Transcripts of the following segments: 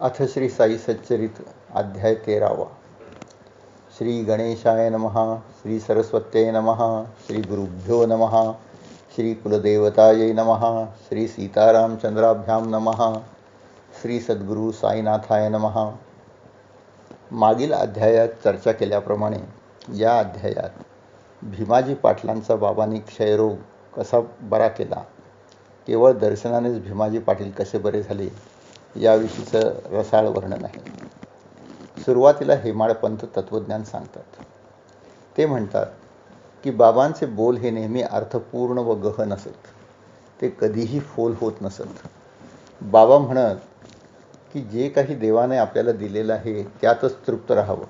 अथ श्री साई सच्चरित अध्याय 13। श्री गणेशाय नमः। श्री सरस्वत्यै नमः। श्री गुरुभ्यो नमः। श्री कुलदेवतायै नमः। श्री सीतारामचंद्राभ्याम नमः। श्री सद्गुरु साईनाथाय नमः। मागील अध्यायात चर्चा केल्याप्रमाणे या अध्यायात भीमाजी पाटलांचा बाबांनी क्षयरोग कसा बरा केला, केवळ दर्शनानेच भीमाजी पाटील कसे बरे झाले याविषयीचं रसाळ वर्णन आहे. सुरुवातीला हेमाडपंत तत्वज्ञान सांगतात. ते म्हणतात की बाबांचे बोल हे नेहमी अर्थपूर्ण व गहन असत. ते कधीही फोल होत नसत. बाबा म्हणत की जे काही देवाने आपल्याला दिलेलं आहे त्यातच तृप्त राहावं.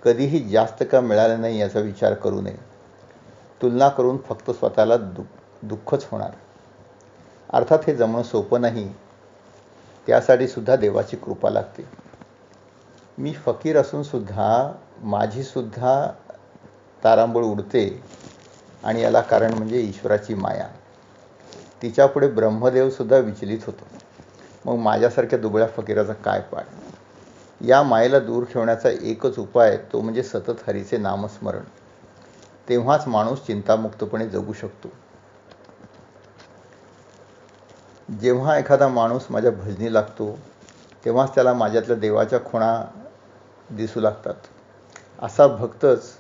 कधीही जास्त का मिळालं नाही याचा विचार करू नये. तुलना करून फक्त स्वतःला दुःखच होणार. अर्थात हे जमणं सोपं नाही. त्यासाठी सुद्धा देवाची कृपा लागते. मी फकीर असून सुद्धा माझी सुद्धा तारांबळ उडते आणि याला कारण म्हणजे ईश्वराची माया. तिच्यापुढे ब्रह्मदेव सुद्धा विचलित होतो. मग माझ्यासारख्या दुबळ्या फकीराचा काय पाड. या मायेला दूर ठेवण्याचा एकच उपाय तो म्हणजे सतत हरीचे नामस्मरण. तेव्हाच माणूस चिंतामुक्तपणे जगू शकतो. जेव्हा एखादा माणूस माझ्या भजनी लागतो तेव्हाच त्याला माझ्यातल्या देवाच्या खुणा दिसू लागतात. असा भक्तच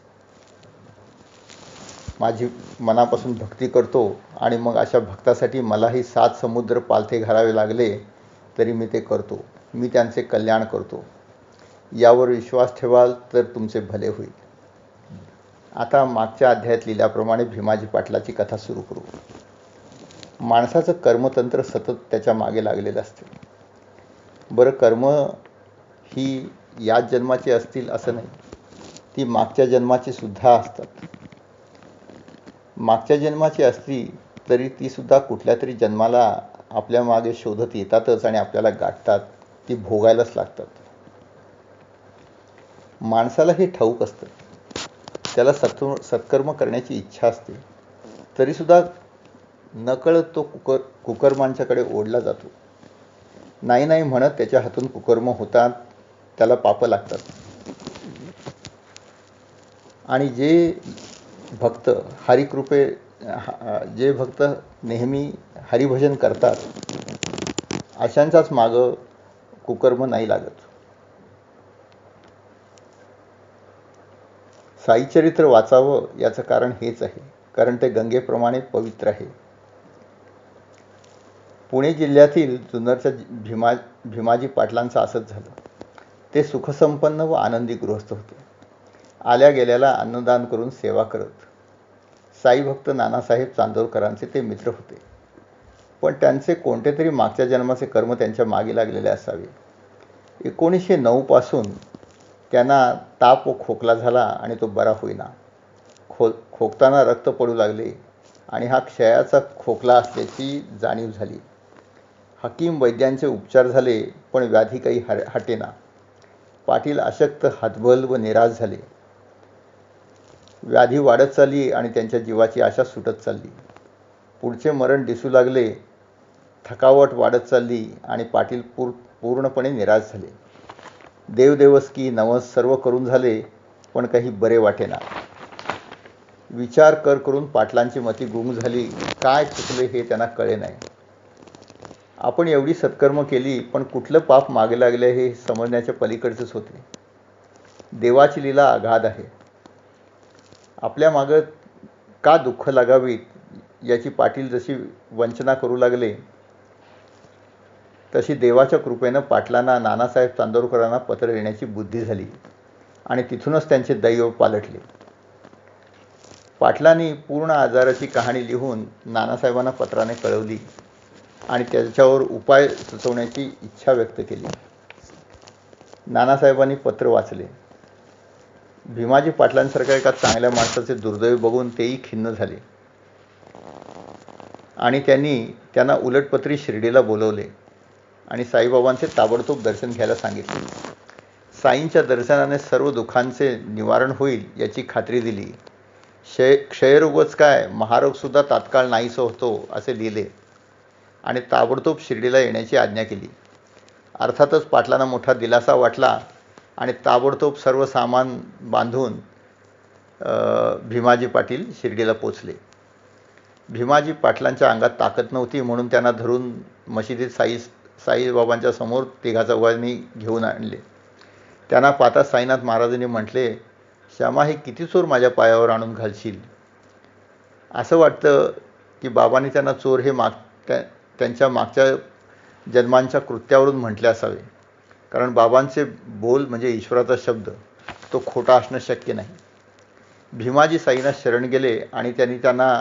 माझी मनापासून भक्ती करतो आणि मग अशा भक्तासाठी मलाही 7 समुद्र पालथे घालावे लागले तरी मी ते करतो. मी त्यांचे कल्याण करतो. यावर विश्वास ठेवाल तर तुमचे भले होईल. आता मागच्या अध्यायात लिहिल्याप्रमाणे भीमाजी पाटलाची कथा सुरू करू. माणसाचं कर्मतंत्र सतत त्याच्या मागे लागलेलं असते. बरं, कर्म ही याच जन्माची असतील असं नाही. ती मागच्या जन्माची सुद्धा असतात. मागच्या जन्माची असली तरी ती सुद्धा कुठल्या तरी जन्माला आपल्या मागे शोधत येतातच आणि आपल्याला गाठतात. ती भोगायलाच लागतात. माणसाला हे ठाऊक असतं. त्याला सत्कर्म करण्याची इच्छा असते. तरीसुद्धा नकळत तो कुकर्मांच्याकडे ओढला जातो. नाही नाही म्हणत त्याच्या हातून कुकर्म होतात. त्याला पापं लागतात. आणि जे भक्त जे भक्त नेहमी हरिभजन करतात अशांचाच मागं कुकर्म नाही लागत. साईचरित्र वाचावं याचं कारण हेच आहे. कारण ते गंगेप्रमाणे पवित्र आहे. पुणे जिल्ह्यातील जुन्नरच्या भीमाजी पाटलांचं असंच झालं. ते सुखसंपन्न व आनंदी गृहस्थ होते. आल्या गेल्याला अन्नदान करून सेवा करत. साईभक्त नानासाहेब चांदोरकरांचे ते मित्र होते. पण त्यांचे कोणते तरी मागच्या जन्माचे कर्म त्यांच्या मागे लागलेले असावे. 1909 पासून त्यांना ताप व खोकला झाला आणि तो बरा होईना. खोकताना रक्त पडू लागले आणि हा क्षयाचा खोकला असल्याची जाणीव झाली. हकीम वैद्यांचे उपचार झाले पण व्याधी काही हटेना. पाटील अशक्त, हतबल व निराश झाले. व्याधी वाढत चालली आणि त्यांच्या जीवाची आशा सुटत चालली. पुढचे मरण दिसू लागले. थकावट वाढत चालली आणि पाटील पूर्णपणे निराश झाले. देवदेवस्की नवस सर्व करून झाले पण काही बरे वाटेना. विचार करून पाटलांची मती गुंग झाली. काय चुकले हे त्यांना कळे नाही. आपण एवढी सत्कर्म केली पण कुठलं पाप मागे लागले हे समजण्याच्या पलीकडचेच होते. देवाची लीला अगाध आहे. आपल्या मागं का दुःख लागावीत याची पाटील जशी वंचना करू लागले तशी देवाच्या कृपेनं पाटलांना नानासाहेब चांदोरकरांना पत्र लिहिण्याची बुद्धी झाली आणि तिथूनच त्यांचे दैव पालटले. पाटलांनी पूर्ण आजाराची कहाणी लिहून नानासाहेबांना पत्राने कळवली आणि त्याच्यावर उपाय सुचवण्याची इच्छा व्यक्त केली. नानासाहेबांनी पत्र वाचले. भीमाजी पाटलांसारख्या एका चांगल्या माणसाचे दुर्दैव बघून तेही खिन्न झाले आणि त्यांना उलटपत्री शिर्डीला बोलवले आणि साईबाबांचे ताबडतोब दर्शन घ्यायला सांगितले. साईंच्या दर्शनाने सर्व दुःखांचे निवारण होईल याची खात्री दिली. क्षयरोगच काय, महारोगसुद्धा तात्काळ नाहीसा होतो असे लिहिले आणि ताबडतोब शिर्डीला येण्याची आज्ञा केली. अर्थातच पाटलांना मोठा दिलासा वाटला आणि ताबडतोब सर्व सामान बांधून भीमाजी पाटील शिर्डीला पोचले. भीमाजी पाटलांच्या अंगात ताकद नव्हती म्हणून त्यांना धरून मशिदीत साईबाबांच्या समोर तिघाचौघांनी घेऊन आणले. त्यांना पाहता साईनाथ महाराजांनी म्हटले, श्यामा, हे किती चोर माझ्या पायावर आणून घालशील? असं वाटतं की बाबांनी त्यांना चोर हे त्यांच्या मागच्या जन्मांच्या कृत्यावरून म्हटले असावे, कारण बाबांचे बोल म्हणजे ईश्वराचा शब्द, तो खोटा असणं शक्य नाही. भीमाजी साईंना शरण गेले आणि त्यांना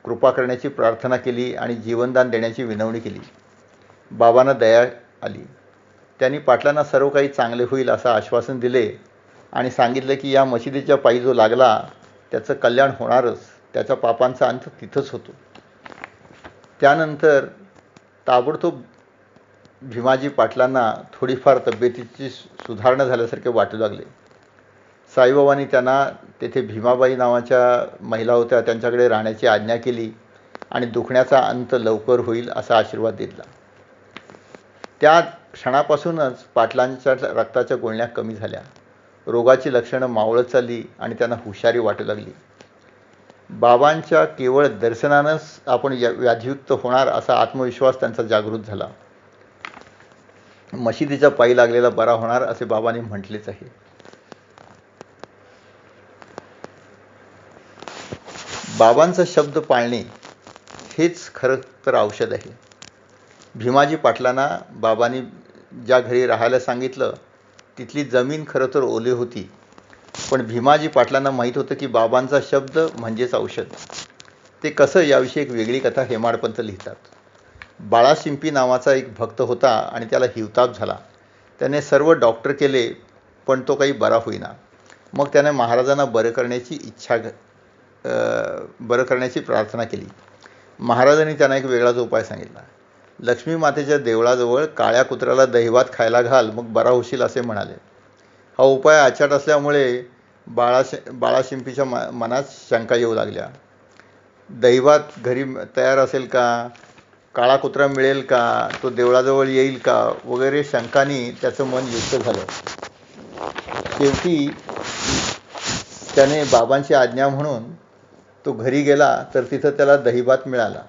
कृपा करण्याची प्रार्थना केली आणि जीवनदान देण्याची विनवणी केली. बाबांना दया आली. त्यांनी पाटलांना सर्व काही चांगले होईल असं आश्वासन दिले आणि सांगितले की या मशिदीच्या पायी जो लागला त्याचं कल्याण होणारच, त्याच्या पापांचा अंत तिथंच होतो. त्यानंतर ताबडतोब भीमाजी पाटलांना थोडीफार तब्येतीची सुधारणा झाल्यासारखे वाटू लागले. साईबाबांनी त्यांना तेथे भीमाबाई नावाच्या महिला होत्या त्यांच्याकडे राहण्याची आज्ञा केली आणि दुखण्याचा अंत लवकर होईल असा आशीर्वाद दिला. त्या क्षणापासूनच पाटलांच्या रक्ताच्या गुळण्या कमी झाल्या, रोगाची लक्षणं मावळत चालली आणि त्यांना हुशारी वाटू लागली. बाबांच्या केवळ दर्शनानंच आपण व्याधियुक्त होणार असा आत्मविश्वास त्यांचा जागृत झाला. मशिदीच्या पायी लागलेला बरा होणार असे बाबांनी म्हटलेच आहे. बाबांचा शब्द पाळणे हेच खरं तर औषध आहे. भीमाजी पाटलांना बाबांनी ज्या घरी राहायला सांगितलं तिथली जमीन खरं तर ओली होती, पण भीमाजी पाटलांना माहीत होतं की बाबांचा शब्द म्हणजेच औषध. ते कसं याविषयी एक वेगळी कथा हेमाडपंत लिहितात. बाळाशिंपी नावाचा एक भक्त होता आणि त्याला हिवताप झाला. त्याने सर्व डॉक्टर केले पण तो काही बरा होईना. मग त्याने महाराजांना बरं करण्याची प्रार्थना केली. महाराजांनी त्यांना एक वेगळाच उपाय सांगितला. लक्ष्मी मातेच्या देवळाजवळ काळ्या कुत्र्याला दहीभात खायला घाल, मग बरा होशील असे म्हणाले. हा उपाय आचाट असल्यामुळे बाळाशिंपीच्या मनात शंका येऊ लागल्या. दहीभात घरी तयार असेल का, काळा कुत्रा मिळेल का, तो देवळाजवळ येईल का वगैरे शंकांनी त्याचं मन युक्त झालं. शेवटी त्याने बाबांची आज्ञा म्हणून तो घरी गेला तर तिथं त्याला दहीभात मिळाला.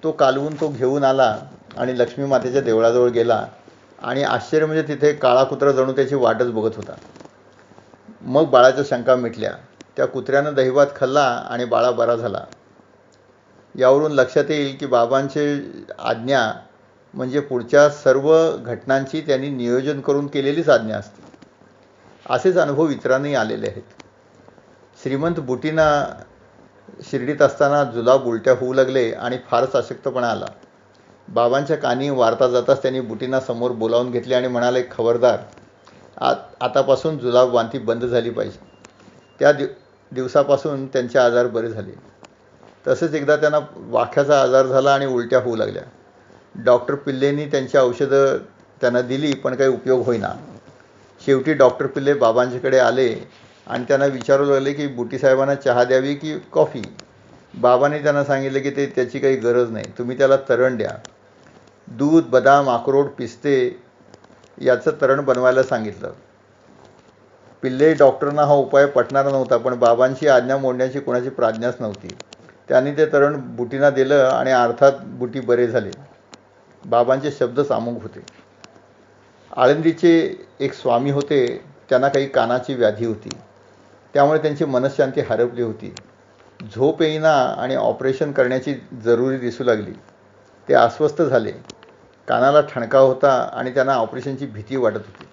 तो कालवून तो घेऊन आला आणि लक्ष्मी मातेच्या देवळाजवळ गेला आणि आश्चर्य म्हणजे तिथे काळा कुत्रा जणू त्याची वाटच बघत होता. मग बाळाच्या शंका मिटल्या. त्या कुत्र्यानं दहीभात खाल्ला आणि बाळा बरा झाला. यावरून लक्षात येईल की बाबांचे आज्ञा म्हणजे पुढच्या सर्व घटनांची त्यांनी नियोजन करून केलेलीच आज्ञा असते. असेच अनुभव इतरांनाही आलेले आहेत. श्रीमंत बुटींना शिर्डीत असताना जुलाब उलट्या होऊ लागले आणि फारच अशक्तपणा आला. बाबांच्या कानी वारता जाताच त्यांनी बुटींना समोर बोलावून घेतले आणि म्हणाले, खबरदार, आतापासून जुलाब वांती बंद झाली पाहिजे. त्या दिवसापासून त्यांचे आजार बरे झाले. तसेच एकदा त्यांना वाख्याचा आजार झाला आणि उलट्या होऊ लागल्या. डॉक्टर पिल्लेंनी त्यांची औषधं त्यांना दिली पण काही उपयोग होईना. शेवटी डॉक्टर पिल्ले बाबांच्याकडे आले आणि त्यांना विचारू लागले की बुटीसाहेबांना चहा द्यावी की कॉफी. बाबांनी त्यांना सांगितले की त्याची काही गरज नाही, तुम्ही त्याला तरण द्या. दूध, बदाम, अक्रोड, पिस्ते याचं तरण बनवायला सांगितलं. पिल्ले डॉक्टरांना हा उपाय पटणारा नव्हता, पण बाबांची आज्ञा मोडण्याची कोणाची प्राज्ञाच नव्हती. त्यांनी ते तरण बुटींना दिलं आणि अर्थात बुटी बरे झाले. बाबांचे शब्द सामूहिक होते. आळंदीचे एक स्वामी होते. त्यांना काही कानाची व्याधी होती, त्यामुळे त्यांची मनःशांती हरपली होती. झोप येईना आणि ऑपरेशन करण्याची जरुरी दिसू लागली. ते अस्वस्थ झाले. कानाला ठणका होता आणि त्यांना ऑपरेशनची भीती वाटत होती.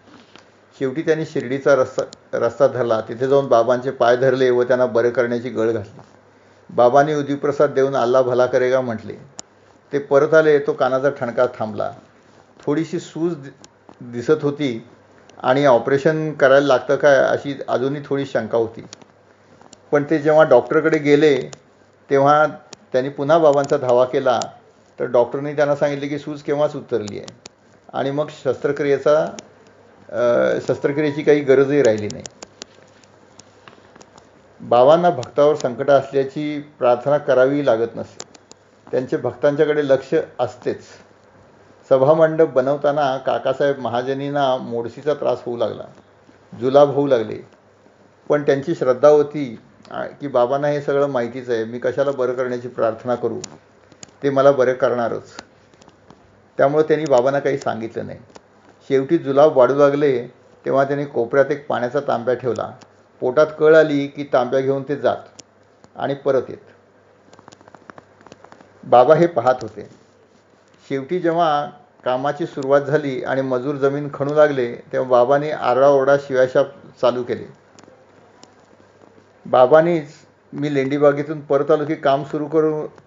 शेवटी त्यांनी शिर्डीचा रस्ता धरला. तिथे जाऊन बाबांचे पाय धरले व त्यांना बरे करण्याची गळ घातली. बाबांनी उदीप्रसाद देऊन अल्ला भला करेगा म्हटले. ते परत आले. तो कानाचा ठणका थांबला. थोडीशी सूज दिसत होती आणि ऑपरेशन करायला लागतं काय अशी अजूनही थोडी शंका होती. पण ते जेव्हा डॉक्टरकडे गेले तेव्हा त्यांनी पुन्हा बाबांचा धावा केला तर डॉक्टरने त्यांना सांगितले की सूज केव्हाच उतरली आहे आणि मग शस्त्रक्रियेची काही गरजही राहिली नाही. बाबांना भक्तावर संकट असल्याची प्रार्थना करावी लागत नसे. त्यांचे भक्तांच्याकडे लक्ष असतेच. सभामंडप बनवताना काकासाहेब महाजनींना मोडशीचा त्रास होऊ लागला, जुलाब होऊ लागले. पण त्यांची श्रद्धा होती की बाबांना हे सगळं माहितीच आहे, मी कशाला बरं करण्याची प्रार्थना करू, ते मला बरं करणारच. त्यामुळे त्यांनी बाबांना काही सांगितलं नाही. शेवटी जुलाब वाढू लागले तेव्हा त्यांनी कोपऱ्यात एक पाण्याचा तांब्या ठेवला. पोटात कळ आली की तांब्या घेऊन ते जात आणि परत येत. बाबा हे पाहत होते. शेवटी जेव्हा कामाची सुरुवात झाली आणि मजूर जमीन खणू लागले तेव्हा बाबांनी आरडाओरडा शिव्याशाप चालू केले. बाबांनीच मी लेंडीबागेतून परत आलो की काम सुरू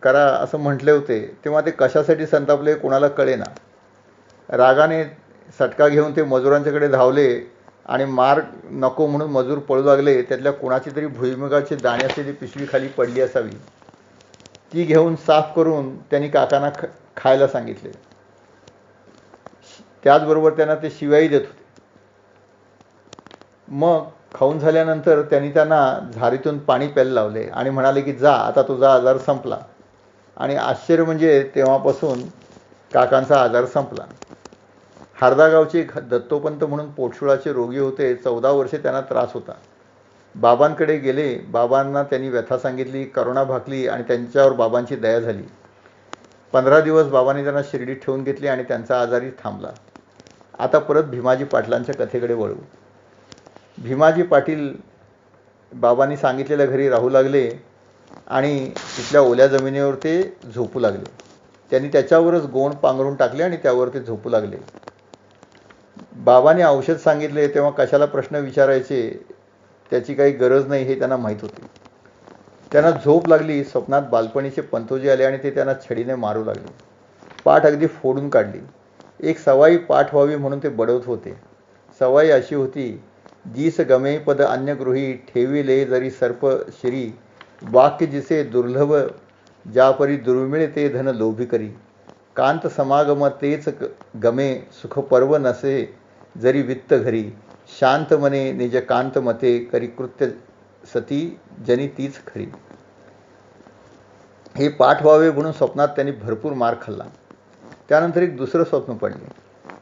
करा असं म्हटले होते, तेव्हा ते कशासाठी संतापले कोणाला कळेना. रागाने सटका घेऊन ते मजुरांच्याकडे धावले आणि मार नको म्हणून मजूर पळू लागले. त्यातल्या कोणाची तरी भुईमुगाची दाणे असलेली पिशवी खाली पडली असावी, ती घेऊन साफ करून त्यांनी काकांना खायला सांगितले. त्याचबरोबर त्यांना ते शिव्याही देत होते. मग खाऊन झाल्यानंतर त्यांनी त्यांना झारीतून पाणी प्यायला लावले आणि म्हणाले की जा, आता तुझा आजार संपला. आणि आश्चर्य म्हणजे तेव्हापासून काकांचा आजार संपला. हारदा गावचे दत्तोपंत म्हणून पोटशुळाचे रोगी होते. 14 वर्षे त्यांना त्रास होता. बाबांकडे गेले. बाबांना त्यांनी व्यथा सांगितली, करुणा भाकली आणि त्यांच्यावर बाबांची दया झाली. 15 दिवस बाबांनी त्यांना शिर्डीत ठेवून घेतली आणि त्यांचा आजारी थांबला. आता परत भीमाजी पाटलांच्या कथेकडे वळू. भीमाजी पाटील बाबांनी सांगितलेल्या घरी राहू लागले आणि तिथल्या ओल्या जमिनीवर ते झोपू लागले. त्यांनी त्याच्यावरच गोण पांघरून टाकले आणि त्यावर ते झोपू लागले. बाबांनी औषध सांगितले तेव्हा कशाला प्रश्न विचारायचे, त्याची काही गरज नाही हे त्यांना माहीत होते. त्यांना झोप लागली. स्वप्नात बालपणीचे पंतोजी आले आणि ते त्यांना छडीने मारू लागले. पाठ अगदी फोडून काढली. एक सवाई पाठ व्हावी म्हणून ते बडवत होते. सवाई अशी होती, जीस गमे पद अन्य गृही ठेविले जरी सर्प शिरी, वाक्य जिसे दुर्लभ ज्यापरी दुर्मिळ ते धन लोभी करी, कांत समागम तेच गमे सुख पर्व नसे जरी वित्त घरी, शांत मने निज कांत मते करी कृत्य सती जनी तीच खरी. हे पाठ व्हावे म्हणून स्वप्नात त्यांनी भरपूर मार खाल्ला. त्यानंतर एक दुसरं स्वप्न पडले.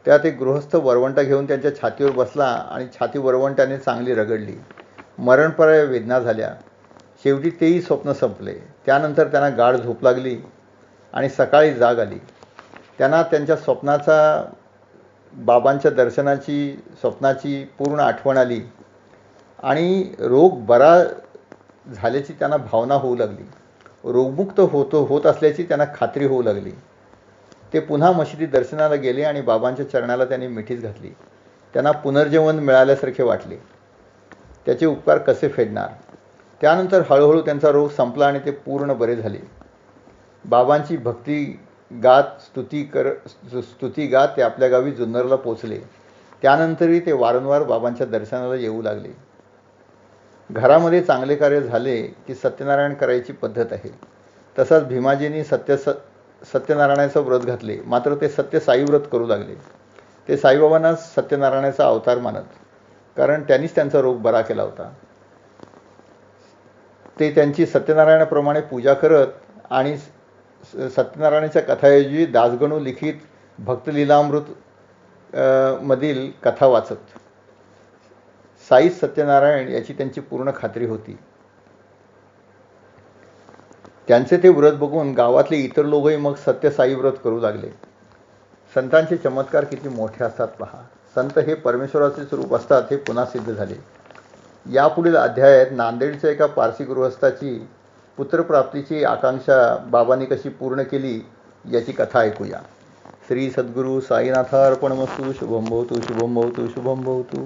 त्यात एक गृहस्थ वरवंटा घेऊन त्यांच्या छातीवर बसला आणि छाती वरवंट्याने चांगली रगडली. मरणपर्यंत वेदना झाल्या. शेवटी तेही स्वप्न संपले. त्यानंतर त्यांना गाढ झोप लागली आणि सकाळी जाग आली. त्यांना त्यांच्या बाबांच्या दर्शनाची स्वप्नाची पूर्ण आठवण आली आणि रोग बरा झाल्याची त्यांना भावना होऊ लागली. रोगमुक्त होत असल्याची त्यांना खात्री होऊ लागली. ते पुन्हा मशिदीत दर्शनाला गेले आणि बाबांच्या चरणाला त्यांनी मिठीच घातली. त्यांना पुनर्जीवन मिळाल्यासारखे वाटले. त्याचे उपकार कसे फेडणार. त्यानंतर हळूहळू त्यांचा रोग संपला आणि ते पूर्ण बरे झाले. बाबांची स्तुती गात ते आपल्या गावी जुन्नरला पोचले. त्यानंतरही ते वारंवार बाबांच्या दर्शनाला येऊ लागले. घरामध्ये चांगले कार्य झाले की सत्यनारायण करायची पद्धत आहे. तसाच भीमाजींनी सत्यनारायणाचं व्रत घातले. मात्र ते सत्य साई व्रत करू लागले. ते साईबाबांना सत्यनारायणाचा अवतार मानत, कारण त्यांनीच त्यांचा रोग बरा केला होता. ते त्यांची सत्यनारायणाप्रमाणे पूजा करत आणि सत्यनारायणाच्या कथाऐवजी दासगणू लिखित भक्तलीलामृत मधील कथा वाचत. साईच सत्यनारायण याची त्यांची पूर्ण खात्री होती. त्यांचे ते व्रत बघून गावातले इतर लोकही मग सत्य साई व्रत करू लागले. संतांचे चमत्कार किती मोठे असतात पहा. संत हे परमेश्वराचे स्वरूप असतात हे पुन्हा सिद्ध झाले. यापुढील अध्यायात नांदेडच्या एका पारसी गृहस्थाची पुत्रप्राप्तीची आकांक्षा बाबांनी कशी पूर्ण केली याची कथा ऐकूया. श्री सद्गुरू साईनाथार्पणमस्तु. शुभम भवतु शुभम भवतु शुभम भवतु.